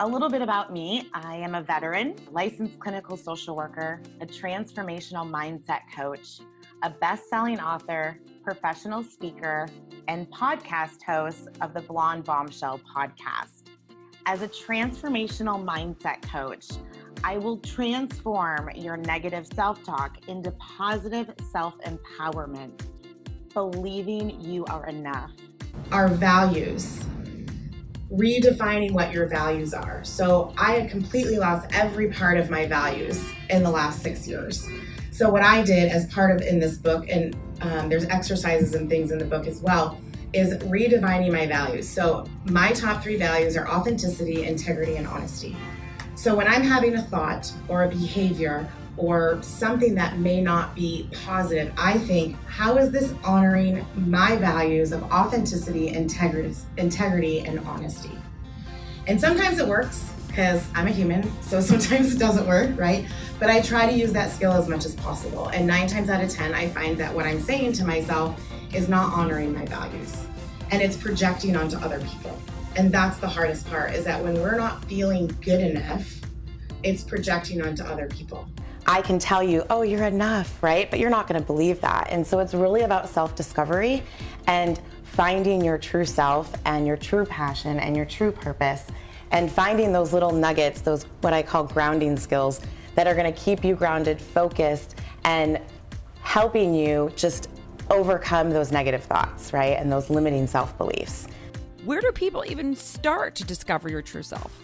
A little bit about me. I am a veteran, licensed clinical social worker, a transformational mindset coach, a best-selling author, professional speaker, and podcast host of the Blonde Bombshell podcast. As a transformational mindset coach, I will transform your negative self-talk into positive self-empowerment, believing you are enough. Our values. Redefining what your values are. So I had completely lost every part of my values in the last 6 years. So what I did as part of in this book, and there's exercises and things in the book as well, is redefining my values. So my top 3 values are authenticity, integrity, and honesty. So when I'm having a thought or a behavior or something that may not be positive, I think, how is this honoring my values of authenticity, integrity, and honesty? And sometimes it works because I'm a human, so sometimes it doesn't work, right? But I try to use that skill as much as possible. And 9 times out of 10, I find that what I'm saying to myself is not honoring my values. And it's projecting onto other people. And that's the hardest part, is that when we're not feeling good enough, it's projecting onto other people. I can tell you, oh, you're enough, right? But you're not going to believe that. And so it's really about self-discovery and finding your true self and your true passion and your true purpose, and finding those little nuggets, those what I call grounding skills, that are going to keep you grounded, focused, and helping you just overcome those negative thoughts, right? And those limiting self-beliefs. Where do people even start to discover your true self?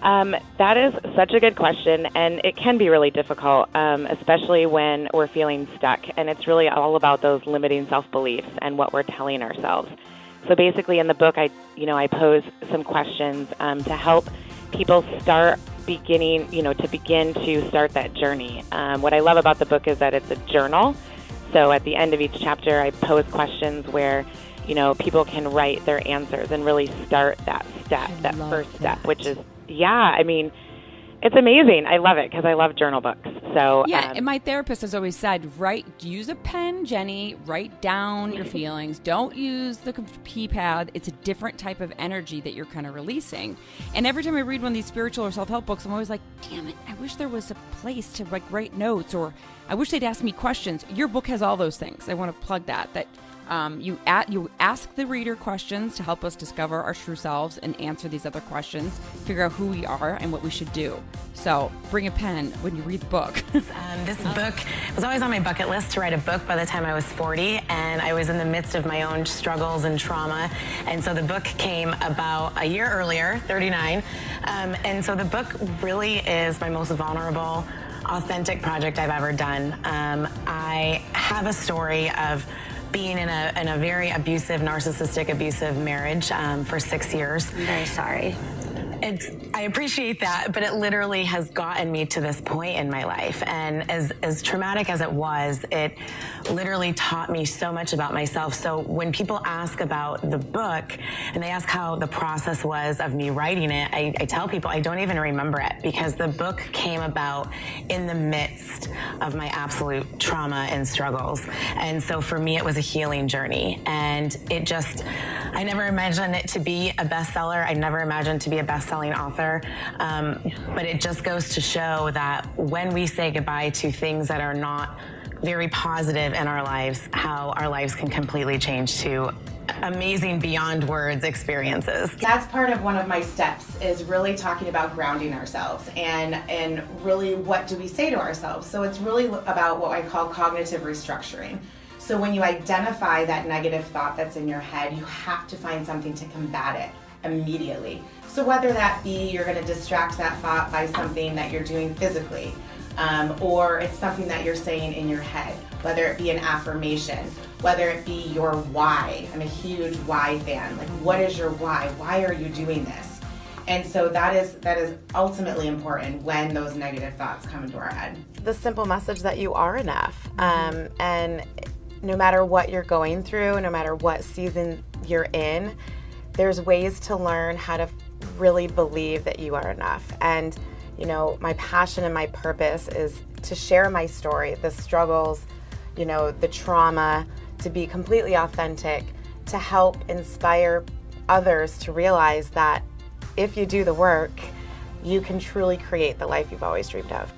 That is such a good question, and it can be really difficult, especially when we're feeling stuck. And it's really all about those limiting self-beliefs and what we're telling ourselves. So basically, in the book, I pose some questions to help people begin to start that journey. What I love about the book is that it's a journal. So at the end of each chapter, I pose questions where people can write their answers and really start that step, that first step, which is, it's amazing. I love it because I love journal books. So yeah, and my therapist has always said, use a pen, Jenny, write down your feelings. Don't use the keypad. It's a different type of energy that you're kind of releasing. And every time I read one of these spiritual or self-help books, I'm always like, damn it, I wish there was a place to write notes, or I wish they'd ask me questions. Your book has all those things. I want to plug that you ask the reader questions to help us discover our true selves and answer these other questions, figure out who we are and what we should do. So bring a pen when you read the book. This book was always on my bucket list to write a book by the time I was 40, and I was in the midst of my own struggles and trauma. And so the book came about a year earlier, 39. And so the book really is my most vulnerable, authentic project I've ever done. I have a story of being in a very narcissistic abusive marriage for 6 years. I'm very sorry. I appreciate that, but it literally has gotten me to this point in my life. And as traumatic as it was, it literally taught me so much about myself. So when people ask about the book and they ask how the process was of me writing it, I tell people I don't even remember it, because the book came about in the midst of my absolute trauma and struggles. And so for me, it was a healing journey. And I never imagined it to be a bestseller. I never imagined to be a best-selling author. But it just goes to show that when we say goodbye to things that are not very positive in our lives, how our lives can completely change to amazing beyond words experiences. That's part of one of my steps, is really talking about grounding ourselves and really what do we say to ourselves. So it's really about what I call cognitive restructuring. So when you identify that negative thought that's in your head, you have to find something to combat it immediately. So whether that be you're going to distract that thought by something that you're doing physically, or it's something that you're saying in your head, whether it be an affirmation, whether it be your why. I'm a huge why fan. Like, what is your why? Why are you doing this? And so that is ultimately important when those negative thoughts come into our head. The simple message that you are enough. And no matter what you're going through, no matter what season you're in, there's ways to learn how to really believe that you are enough. And my passion and my purpose is to share my story, the struggles, the trauma, to be completely authentic, to help inspire others to realize that if you do the work, you can truly create the life you've always dreamed of.